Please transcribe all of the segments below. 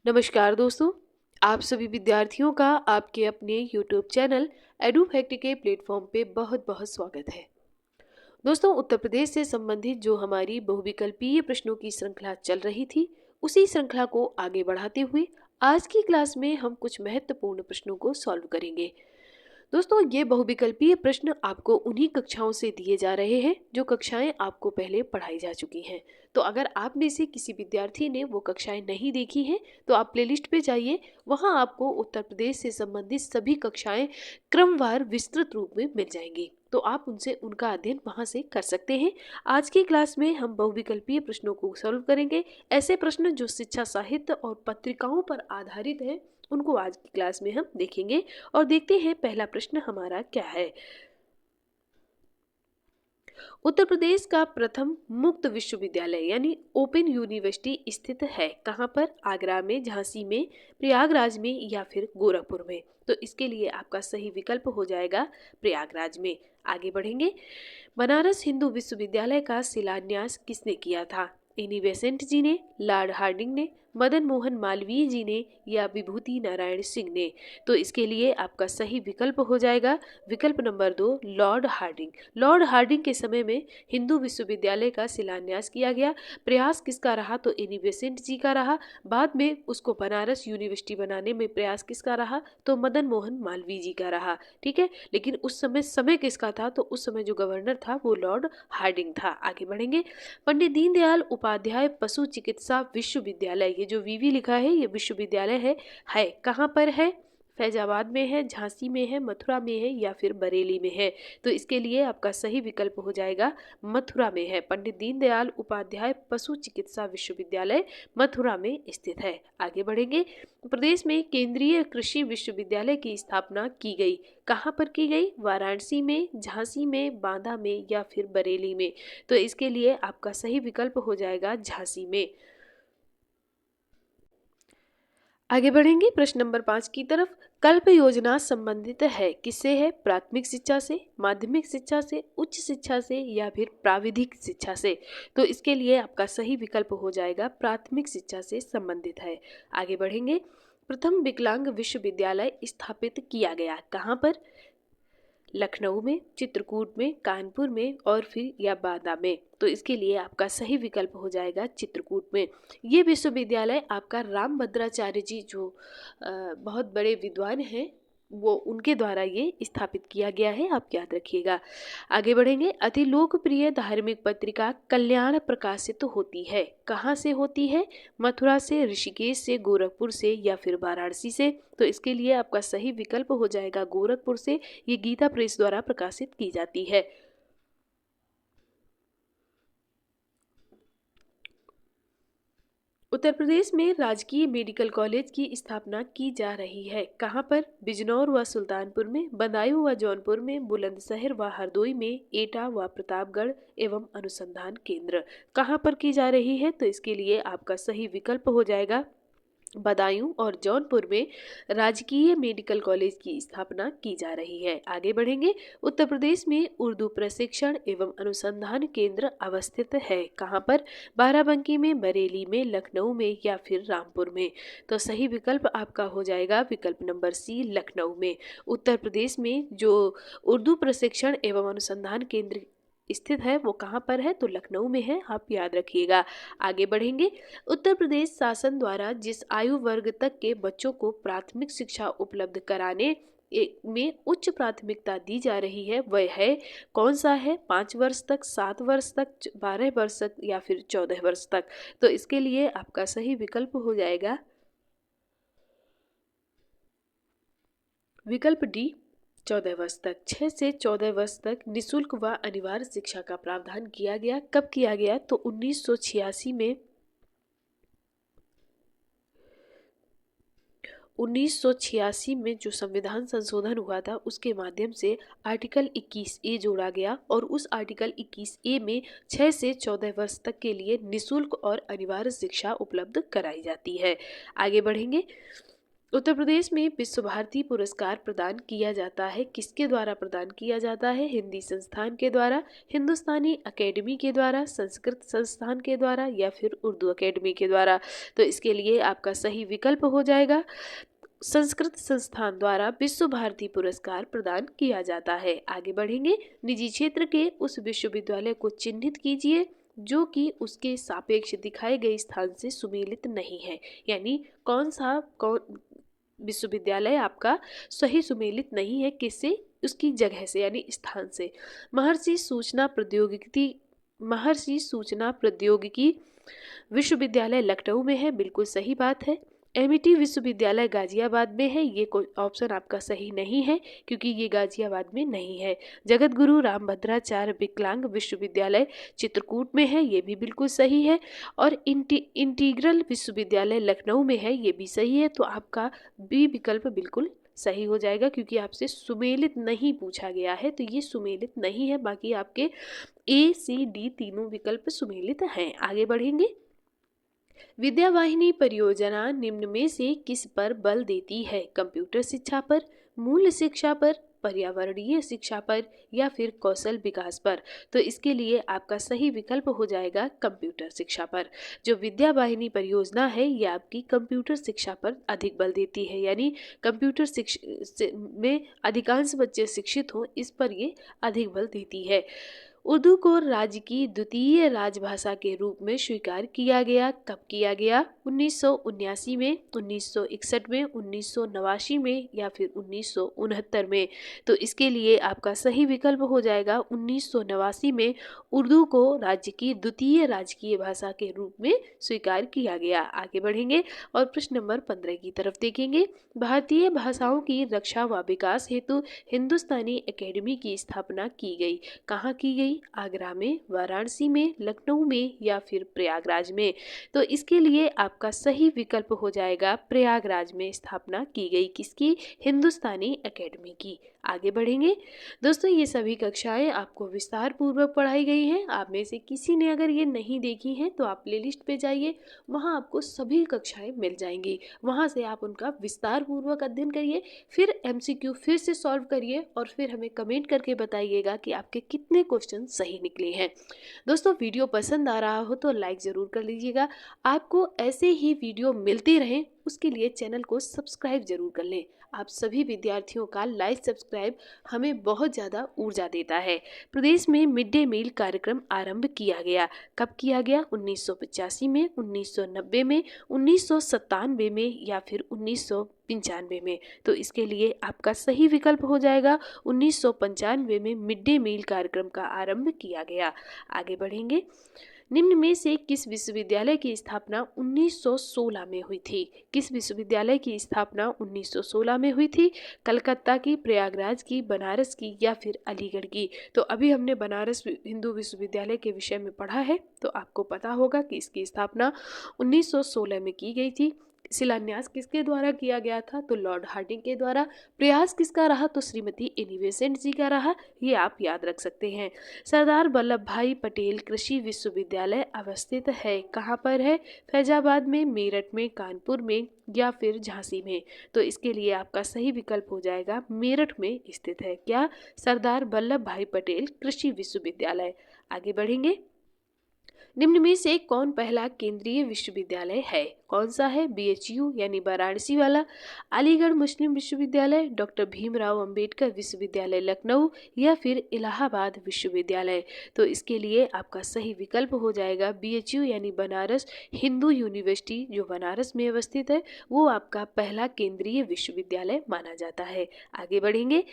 नमस्कार दोस्तों। आप सभी विद्यार्थियों का आपके अपने YouTube चैनल एडुफैक्ट के प्लेटफॉर्म पे बहुत बहुत स्वागत है। दोस्तों, उत्तर प्रदेश से संबंधित जो हमारी बहुविकल्पीय प्रश्नों की श्रृंखला चल रही थी, उसी श्रृंखला को आगे बढ़ाते हुए आज की क्लास में हम कुछ महत्वपूर्ण प्रश्नों को सॉल्व करेंगे। दोस्तों, ये बहुविकल्पीय प्रश्न आपको उन्हीं कक्षाओं से दिए जा रहे हैं जो कक्षाएं आपको पहले पढ़ाई जा चुकी हैं। तो अगर आप में से किसी विद्यार्थी ने वो कक्षाएं नहीं देखी हैं तो आप प्लेलिस्ट पे जाइए, वहां आपको उत्तर प्रदेश से संबंधित सभी कक्षाएं क्रमवार विस्तृत रूप में मिल जाएंगी। तो आप उनसे उनका अध्ययन वहां से कर सकते हैं। आज की क्लास में हम बहुविकल्पीय प्रश्नों को सॉल्व करेंगे। ऐसे प्रश्न जो शिक्षा साहित्य और पत्रिकाओं पर आधारित हैं, उनको आज की क्लास में हम देखेंगे। और देखते हैं पहला प्रश्न हमारा क्या है। उत्तर प्रदेश का प्रथम मुक्त विश्वविद्यालय यानी ओपन यूनिवर्सिटी स्थित है कहाँ पर? आगरा में, झांसी में, प्रयागराज में या फिर गोरखपुर में? तो इसके लिए आपका सही विकल्प हो जाएगा प्रयागराज में। आगे बढ़ेंगे। बनारस हिंदू विश्वविद्यालय का शिलान्यास किसने किया था? एनी बेसेंट जी ने, लॉर्ड हार्डिंग ने, मदन मोहन मालवीय जी ने या विभूति नारायण सिंह ने? तो इसके लिए आपका सही विकल्प हो जाएगा विकल्प नंबर 2, लॉर्ड हार्डिंग। लॉर्ड हार्डिंग के समय में हिंदू विश्वविद्यालय का शिलान्यास किया गया। प्रयास किसका रहा? तो एनी बेसेंट जी का रहा। बाद में उसको बनारस यूनिवर्सिटी बनाने में प्रयास किसका रहा? तो मदन मोहन मालवीय जी का रहा। ठीक है, लेकिन उस समय किसका था? तो उस समय जो गवर्नर था वो लॉर्ड हार्डिंग था। आगे बढ़ेंगे। पंडित दीनदयाल उपाध्याय पशु चिकित्सा विश्वविद्यालय, ये जो वीवी लिखा है ये विश्वविद्यालय है कहाँ पर है? फैजाबाद में है, झांसी में है, मथुरा में है या फिर बरेली में है? तो इसके लिए आपका सही विकल्प हो जाएगा मथुरा में है। पंडित दीनदयाल उपाध्याय पशु चिकित्सा विश्वविद्यालय मथुरा में स्थित है। आगे बढ़ेंगे। प्रदेश में केंद्रीय कृषि विश्वविद्यालय की स्थापना की गई, कहाँ पर की गई? वाराणसी में, झांसी में, बांदा में या फिर बरेली में? तो इसके लिए आपका सही विकल्प हो जाएगा झांसी में। आगे बढ़ेंगे प्रश्न नंबर 5 की तरफ। कल्प योजना संबंधित है किससे? है प्राथमिक शिक्षा से, माध्यमिक शिक्षा से, उच्च शिक्षा से या फिर प्राविधिक शिक्षा से? तो इसके लिए आपका सही विकल्प हो जाएगा प्राथमिक शिक्षा से संबंधित है। आगे बढ़ेंगे। प्रथम विकलांग विश्वविद्यालय स्थापित किया गया कहाँ पर? लखनऊ में, चित्रकूट में, कानपुर में और फिर या बांदा में? तो इसके लिए आपका सही विकल्प हो जाएगा चित्रकूट में। ये विश्वविद्यालय आपका रामभद्राचार्य जी जो बहुत बड़े विद्वान हैं, वो उनके द्वारा ये स्थापित किया गया है, आप याद रखिएगा। आगे बढ़ेंगे। अति लोकप्रिय धार्मिक पत्रिका कल्याण प्रकाशित होती है, कहाँ से होती है? मथुरा से, ऋषिकेश से, गोरखपुर से या फिर वाराणसी से? तो इसके लिए आपका सही विकल्प हो जाएगा गोरखपुर से। ये गीता प्रेस द्वारा प्रकाशित की जाती है। उत्तर प्रदेश में राजकीय मेडिकल कॉलेज की स्थापना की जा रही है, कहाँ पर? बिजनौर व सुल्तानपुर में, बदायूं व जौनपुर में, बुलंदशहर व हरदोई में, एटा व प्रतापगढ़ एवं अनुसंधान केंद्र? कहाँ पर की जा रही है? तो इसके लिए आपका सही विकल्प हो जाएगा बदायूं और जौनपुर में राजकीय मेडिकल कॉलेज की स्थापना की जा रही है। आगे बढ़ेंगे। उत्तर प्रदेश में उर्दू प्रशिक्षण एवं अनुसंधान केंद्र अवस्थित है, कहाँ पर? बाराबंकी में, बरेली में, लखनऊ में या फिर रामपुर में? तो सही विकल्प आपका हो जाएगा विकल्प नंबर सी, लखनऊ में। उत्तर प्रदेश में जो उर्दू प्रशिक्षण एवं अनुसंधान केंद्र स्थित है वो कहाँ पर है? तो लखनऊ में है, आप याद रखिएगा। आगे बढ़ेंगे। उत्तर प्रदेश शासन द्वारा जिस आयु वर्ग तक के बच्चों को प्राथमिक शिक्षा उपलब्ध कराने में उच्च प्राथमिकता दी जा रही है वह है कौन सा है? 5 वर्ष तक, 7 वर्ष तक, 12 वर्ष तक या फिर 14 वर्ष तक? तो इसके लिए आपका सही विकल्प हो जाएगा विकल्प डी, 14 वर्ष तक। 6 से 14 वर्ष तक निःशुल्क व अनिवार्य शिक्षा का प्रावधान किया गया। कब किया गया? तो 1986 में 1986 में जो संविधान संशोधन हुआ था उसके माध्यम से आर्टिकल 21A जोड़ा गया और उस आर्टिकल 21A में 6 से 14 वर्ष तक के लिए निःशुल्क और अनिवार्य शिक्षा उपलब्ध कराई जाती है। आगे बढ़ेंगे। उत्तर प्रदेश में विश्व भारती पुरस्कार प्रदान किया जाता है, किसके द्वारा प्रदान किया जाता है? हिंदी संस्थान के द्वारा, हिंदुस्तानी अकेडमी के द्वारा, संस्कृत संस्थान के द्वारा या फिर उर्दू अकेडमी के द्वारा। तो इसके लिए आपका सही विकल्प हो जाएगा संस्कृत संस्थान द्वारा विश्व भारती पुरस्कार प्रदान किया जाता है। आगे बढ़ेंगे, निजी क्षेत्र के उस विश्वविद्यालय को चिन्हित कीजिए जो कि उसके सापेक्ष दिखाए गए स्थान से सुमेलित नहीं है। यानी कौन विश्वविद्यालय आपका सही सुमेलित नहीं है, किससे? उसकी जगह से यानी स्थान से। महर्षि सूचना प्रौद्योगिकी विश्वविद्यालय लखनऊ में है, बिल्कुल सही बात है। एमईटी विश्वविद्यालय गाजियाबाद में है, ये कोई ऑप्शन आपका सही नहीं है क्योंकि ये गाजियाबाद में नहीं है। जगत गुरु रामभद्राचार्य विकलांग विश्वविद्यालय चित्रकूट में है, ये भी बिल्कुल सही है। और इंटीग्रल विश्वविद्यालय लखनऊ में है, ये भी सही है। तो आपका बी विकल्प बिल्कुल सही हो जाएगा क्योंकि आपसे सुमेलित नहीं पूछा गया है, तो ये सुमेलित नहीं है। बाकी आपके ए सी डी तीनों विकल्प सुमेलित हैं। आगे बढ़ेंगे, विद्यावाहिनी परियोजना निम्न में से किस पर बल देती है? कंप्यूटर शिक्षा पर, मूल शिक्षा पर, पर्यावरणीय शिक्षा पर या फिर कौशल विकास पर? तो इसके लिए आपका सही विकल्प हो जाएगा कंप्यूटर शिक्षा पर। जो विद्यावाहिनी परियोजना है ये आपकी कंप्यूटर शिक्षा पर अधिक बल देती है, यानी कंप्यूटर शिक्षा में अधिकांश बच्चे शिक्षित हों, इस पर ये अधिक बल देती है। उर्दू को राज्य की द्वितीय राजभाषा के रूप में स्वीकार किया गया, कब किया गया? 1979 में, 1961 में, 1989 में या फिर 1969 में? तो इसके लिए आपका सही विकल्प हो जाएगा 1989 में उर्दू को राज्य की द्वितीय राजकीय भाषा के रूप में स्वीकार किया गया। आगे बढ़ेंगे और प्रश्न नंबर 15 की तरफ देखेंगे। भारतीय भाषाओं की रक्षा व विकास हेतु हिंदुस्तानी अकेडमी की स्थापना की गई, कहाँ की गई? आगरा में, वाराणसी में, लखनऊ में या फिर प्रयागराज में? तो इसके लिए आपका सही विकल्प हो जाएगा प्रयागराज में स्थापना की गई, किसकी? हिंदुस्तानी अकेडमी की। आगे बढ़ेंगे दोस्तों, ये सभी कक्षाएं आपको विस्तार पूर्वक पढ़ाई गई हैं। आप में से किसी ने अगर ये नहीं देखी हैं तो आप प्लेलिस्ट पे जाइए, वहाँ आपको सभी कक्षाएं मिल जाएंगी। वहाँ से आप उनका विस्तार पूर्वक अध्ययन करिए, फिर एमसीक्यू फिर से सॉल्व करिए और फिर हमें कमेंट करके बताइएगा कि आपके कितने क्वेश्चन सही निकले हैं। दोस्तों, वीडियो पसंद आ रहा हो तो लाइक ज़रूर कर लीजिएगा। आपको ऐसे ही वीडियो मिलते रहें उसके लिए चैनल को सब्सक्राइब जरूर कर लें। आप सभी विद्यार्थियों का लाइक सब्सक्राइब हमें बहुत ज़्यादा ऊर्जा देता है। प्रदेश में मिड डे मील कार्यक्रम आरंभ किया गया, कब किया गया? 1985 में, 1990 में, 1997 में या फिर 1995 में? तो इसके लिए आपका सही विकल्प हो जाएगा 1995 में मिड डे मील कार्यक्रम का आरंभ किया गया। आगे बढ़ेंगे, निम्न में से किस विश्वविद्यालय की स्थापना 1916 में हुई थी? किस विश्वविद्यालय की स्थापना 1916 में हुई थी? कलकत्ता की, प्रयागराज की, बनारस की या फिर अलीगढ़ की? तो अभी हमने बनारस हिंदू विश्वविद्यालय के विषय में पढ़ा है, तो आपको पता होगा कि इसकी स्थापना 1916 में की गई थी। शिलान्यास किसके द्वारा किया गया था? तो लॉर्ड हार्डिंग के द्वारा। प्रयास किसका रहा? तो श्रीमती एनी बेसेंट जी का रहा, ये आप याद रख सकते हैं। सरदार वल्लभ भाई पटेल कृषि विश्वविद्यालय अवस्थित है, कहाँ पर है? फैजाबाद में, मेरठ में, कानपुर में या फिर झांसी में? तो इसके लिए आपका सही विकल्प हो जाएगा मेरठ में स्थित है। क्या? सरदार वल्लभ भाई पटेल कृषि विश्वविद्यालय। आगे बढ़ेंगे, निम्न में से कौन पहला केंद्रीय विश्वविद्यालय है? कौन सा है? बीएचयू यानी वाराणसी वाला, अलीगढ़ मुस्लिम विश्वविद्यालय, डॉक्टर भीमराव अंबेडकर विश्वविद्यालय लखनऊ या फिर इलाहाबाद विश्वविद्यालय? तो इसके लिए आपका सही विकल्प हो जाएगा बीएचयू यानी बनारस हिंदू यूनिवर्सिटी, जो बनारस में अवस्थित है, वो आपका पहला केंद्रीय विश्वविद्यालय माना जाता है। आगे बढ़ेंगे,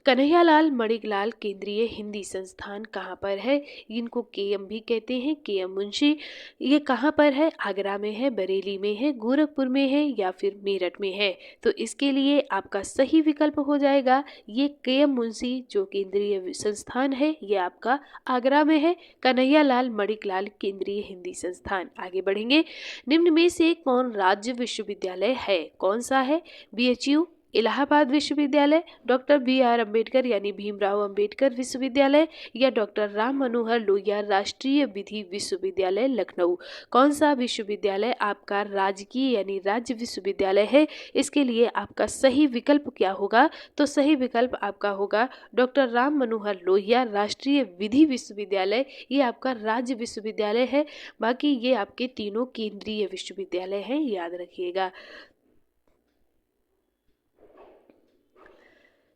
कन्हैयालाल मणिकलाल केंद्रीय हिंदी संस्थान कहाँ पर है? इनको केएम भी कहते हैं, केएम मुंशी। ये कहाँ पर है? आगरा में है, बरेली में है, गोरखपुर में है या फिर मेरठ में है? तो इसके लिए आपका सही विकल्प हो जाएगा ये केएम मुंशी जो केंद्रीय संस्थान है, ये आपका आगरा में है, कन्हैयालाल मणिकलाल केंद्रीय हिंदी संस्थान। आगे बढ़ेंगे, निम्न में से कौन राज्य विश्वविद्यालय है? कौन सा है? बीएचयू, इलाहाबाद विश्वविद्यालय, डॉक्टर बी.आर. अम्बेडकर यानी भीमराव अंबेडकर विश्वविद्यालय या डॉक्टर राम मनोहर लोहिया राष्ट्रीय विधि विश्वविद्यालय लखनऊ। कौन सा विश्वविद्यालय आपका राजकीय यानी राज्य विश्वविद्यालय है? इसके लिए आपका सही विकल्प क्या होगा? तो सही विकल्प आपका होगा डॉक्टर राम मनोहर लोहिया राष्ट्रीय विधि विश्वविद्यालय। ये आपका राज्य विश्वविद्यालय है, बाकी ये आपके तीनों केंद्रीय विश्वविद्यालय हैं, याद रखिएगा।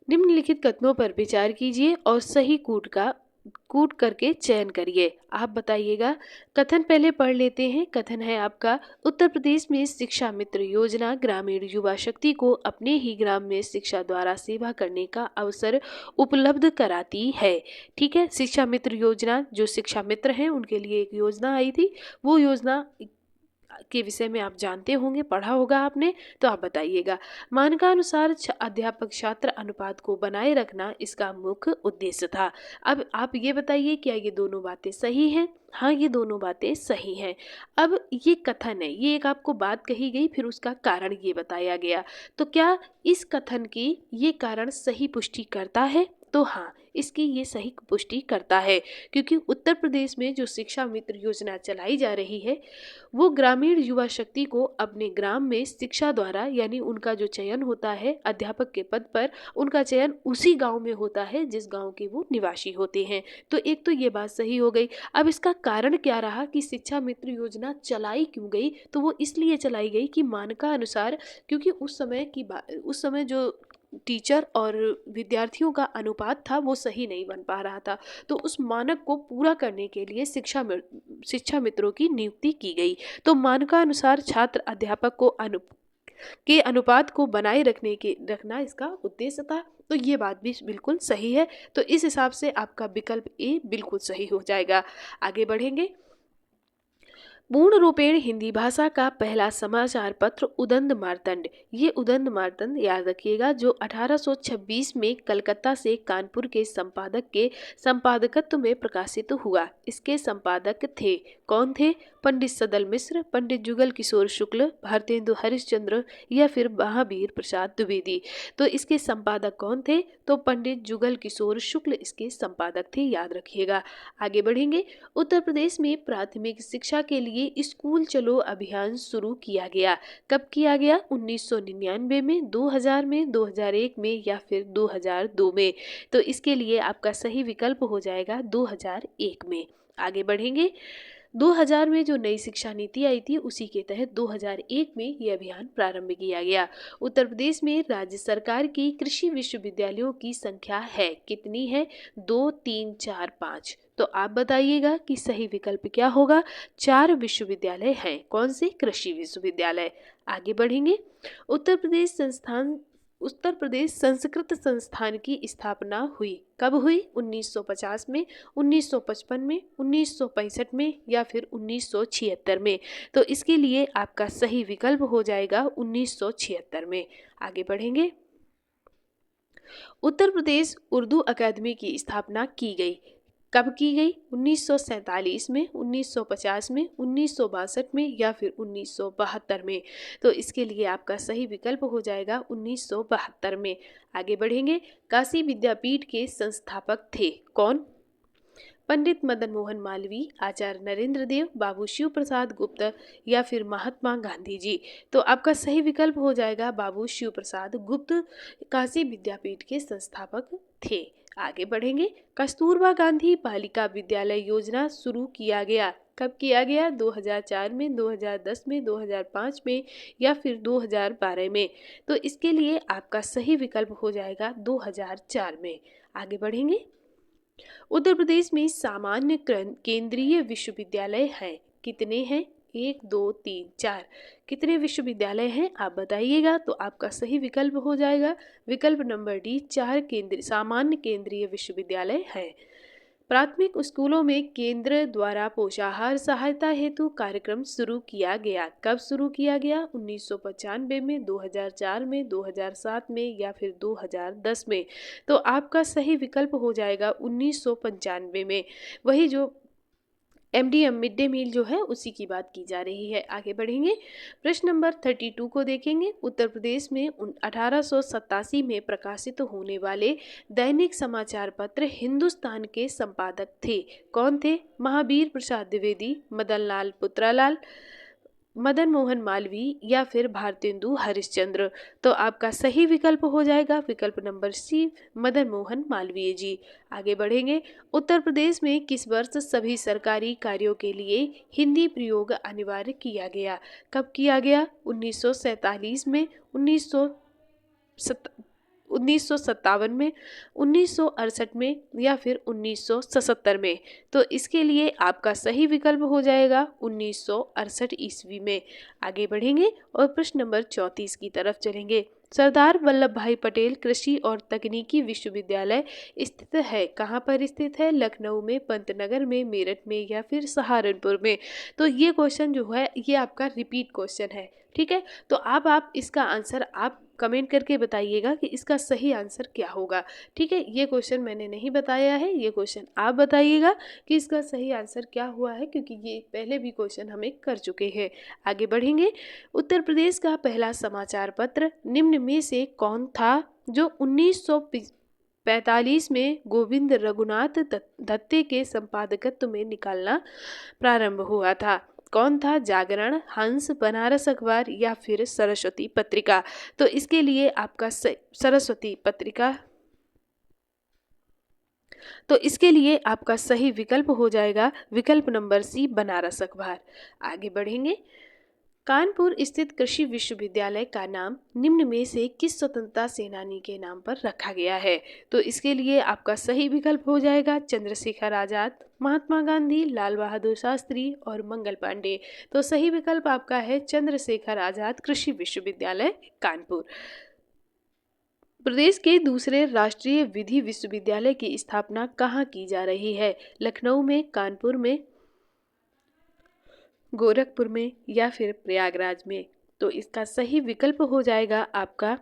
निम्नलिखित कथनों पर विचार कीजिए और सही कूट करके चयन करिए। आप बताइएगा। कथन पहले पढ़ लेते हैं। कथन है आपका, उत्तर प्रदेश में शिक्षा मित्र योजना ग्रामीण युवा शक्ति को अपने ही ग्राम में शिक्षा द्वारा सेवा करने का अवसर उपलब्ध कराती है। ठीक है, शिक्षा मित्र योजना, जो शिक्षा मित्र हैं उनके लिए एक योजना आई थी, वो योजना के विषय में आप जानते होंगे, पढ़ा होगा आपने, तो आप बताइएगा। मानकानुसार अध्यापक छात्र अनुपात को बनाए रखना इसका मुख्य उद्देश्य था। अब आप ये बताइए, क्या ये दोनों बातें सही हैं? हाँ, ये दोनों बातें सही हैं। अब ये कथन है, ये एक आपको बात कही गई, फिर उसका कारण ये बताया गया, तो क्या इस कथन की ये कारण सही पुष्टि करता है? तो हाँ, इसकी ये सही पुष्टि करता है, क्योंकि उत्तर प्रदेश में जो शिक्षा मित्र योजना चलाई जा रही है वो ग्रामीण युवा शक्ति को अपने ग्राम में शिक्षा द्वारा, यानी उनका जो चयन होता है अध्यापक के पद पर, उनका चयन उसी गांव में होता है जिस गांव के वो निवासी होते हैं। तो एक तो ये बात सही हो गई। अब इसका कारण क्या रहा कि शिक्षा मित्र योजना चलाई क्यों गई? तो वो इसलिए चलाई गई कि मानकानुसार, क्योंकि उस समय जो टीचर और विद्यार्थियों का अनुपात था वो सही नहीं बन पा रहा था, तो उस मानक को पूरा करने के लिए शिक्षा मित्रों की नियुक्ति की गई। तो मानकानुसार छात्र अध्यापक को अनुपात को बनाए रखना इसका उद्देश्य था। तो ये बात भी बिल्कुल सही है। तो इस हिसाब से आपका विकल्प ए बिल्कुल सही हो जाएगा। आगे बढ़ेंगे। पूर्ण रूपेण हिंदी भाषा का पहला समाचार पत्र उदंड मार्तंड। ये उदंड मार्तंड याद रखिएगा, जो 1826 में कलकत्ता से कानपुर के संपादक के संपादकत्व में प्रकाशित हुआ। इसके संपादक थे, कौन थे? पंडित सदल मिश्र, पंडित जुगल किशोर शुक्ल, भारतेंदु हरिश्चंद्र या फिर महावीर प्रसाद द्विवेदी। तो इसके संपादक कौन थे? तो पंडित जुगल किशोर शुक्ल इसके संपादक थे, याद रखिएगा। आगे बढ़ेंगे। उत्तर प्रदेश में प्राथमिक शिक्षा के लिए स्कूल चलो अभियान शुरू किया गया। कब किया गया? 1999 में, 2000 में, 2001 में या फिर 2002 में। तो इसके लिए आपका सही विकल्प हो जाएगा 2001 में। आगे बढ़ेंगे। 2000 में जो नई शिक्षा नीति आई थी उसी के तहत 2001 में ये अभियान प्रारंभ किया गया। उत्तर प्रदेश में राज्य सरकार की कृषि विश्वविद्यालयों की संख्या है, कितनी है? 2, 3, 4, 5। तो आप बताइएगा कि सही विकल्प क्या होगा? 4 विश्वविद्यालय हैं। कौन से? कृषि विश्वविद्यालय। आगे बढ़ेंगे। उत्तर प्रदेश संस्कृत संस्थान की स्थापना हुई। कब हुई? 1950 में, 1955 में, 1965 में या फिर 1976 में। तो इसके लिए आपका सही विकल्प हो जाएगा 1976 में। आगे बढ़ेंगे। उत्तर प्रदेश उर्दू अकादमी की स्थापना की गई। कब की गई? 1947 में, 1950 में, 1962 में या फिर 1972 में। तो इसके लिए आपका सही विकल्प हो जाएगा 1972 में। आगे बढ़ेंगे। काशी विद्यापीठ के संस्थापक थे, कौन? पंडित मदन मोहन मालवीय, आचार्य नरेंद्र देव, बाबू शिव प्रसाद गुप्त या फिर महात्मा गांधी जी। तो आपका सही विकल्प हो जाएगा बाबू शिव प्रसाद गुप्त काशी विद्यापीठ के संस्थापक थे। आगे बढ़ेंगे। कस्तूरबा गांधी बालिका विद्यालय योजना शुरू किया गया। कब किया गया? 2004 में, 2010 में, 2005 में या फिर 2012 में। तो इसके लिए आपका सही विकल्प हो जाएगा 2004 में। आगे बढ़ेंगे। उत्तर प्रदेश में सामान्य केंद्रीय विश्वविद्यालय हैं, कितने हैं? 1, 2, 3, 4। कितने विश्वविद्यालय हैं आप बताइएगा। तो आपका सही विकल्प हो जाएगा विकल्प नंबर डी, 4 सामान्य केंद्रीय विश्वविद्यालय हैं। प्राथमिक स्कूलों में केंद्र द्वारा पोषाहार सहायता हेतु कार्यक्रम शुरू किया गया। कब शुरू किया गया? 1995 में, 2004 में, 2007 में या फिर 2010 में। तो आपका सही विकल्प हो जाएगा 1995 में। वही जो एमडीएम मिड डे मील जो है उसी की बात की जा रही है। आगे बढ़ेंगे, प्रश्न नंबर 32 को देखेंगे। उत्तर प्रदेश में 1887 में प्रकाशित होने वाले दैनिक समाचार पत्र हिंदुस्तान के संपादक थे। कौन थे? महावीर प्रसाद द्विवेदी, मदन लाल पुत्रालाल, मदन मोहन मालवीय या फिर भारतेंदु हरिश्चंद्र। तो आपका सही विकल्प हो जाएगा विकल्प नंबर सी, मदन मोहन मालवीय जी। आगे बढ़ेंगे, उत्तर प्रदेश में किस वर्ष सभी सरकारी कार्यों के लिए हिंदी प्रयोग अनिवार्य किया गया? कब किया गया? 1947 में, 1957 में, 1968 में या फिर 1977 में। तो इसके लिए आपका सही विकल्प हो जाएगा 1968 ईस्वी में। आगे बढ़ेंगे और प्रश्न नंबर 34 की तरफ चलेंगे। सरदार वल्लभ भाई पटेल कृषि और तकनीकी विश्वविद्यालय स्थित है, कहाँ पर स्थित है? लखनऊ में, पंतनगर में, मेरठ में या फिर सहारनपुर में। तो ये क्वेश्चन जो है ये आपका रिपीट क्वेश्चन है, ठीक है। तो अब आप इसका आंसर आप कमेंट करके बताइएगा कि इसका सही आंसर क्या होगा, ठीक है। ये क्वेश्चन मैंने नहीं बताया है, ये क्वेश्चन आप बताइएगा कि इसका सही आंसर क्या हुआ है, क्योंकि ये पहले भी क्वेश्चन हमें कर चुके हैं। आगे बढ़ेंगे, उत्तर प्रदेश का पहला समाचार पत्र निम्न में से कौन था जो 1945 में गोविंद रघुनाथ दत्ते के संपादकत्व में निकालना प्रारंभ हुआ था? कौन था? जागरण, हंस, बनारस अखबार या फिर सरस्वती पत्रिका। तो इसके लिए आपका सरस्वती पत्रिका, तो इसके लिए आपका सही विकल्प हो जाएगा विकल्प नंबर सी, बनारस अखबार। आगे बढ़ेंगे, कानपुर स्थित कृषि विश्वविद्यालय का नाम निम्न में से किस स्वतंत्रता सेनानी के नाम पर रखा गया है? तो इसके लिए आपका सही विकल्प हो जाएगा चंद्रशेखर आजाद, महात्मा गांधी, लाल बहादुर शास्त्री और मंगल पांडे। तो सही विकल्प आपका है चंद्रशेखर आजाद कृषि विश्वविद्यालय कानपुर। प्रदेश के दूसरे राष्ट्रीय विधि विश्वविद्यालय की स्थापना कहाँ की जा रही है? लखनऊ में, कानपुर में, गोरखपुर में या फिर प्रयागराज में। तो इसका सही विकल्प हो जाएगा आपका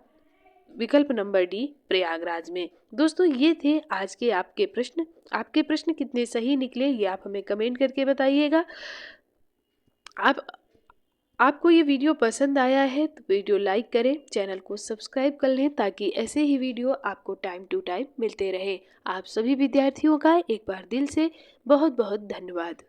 विकल्प नंबर डी, प्रयागराज में। दोस्तों ये थे आज के आपके प्रश्न। आपके प्रश्न कितने सही निकले ये आप हमें कमेंट करके बताइएगा। आपको ये वीडियो पसंद आया है तो वीडियो लाइक करें, चैनल को सब्सक्राइब कर लें ताकि ऐसे ही वीडियो आपको टाइम टू टाइम मिलते रहे। आप सभी विद्यार्थियों का एक बार दिल से बहुत बहुत धन्यवाद।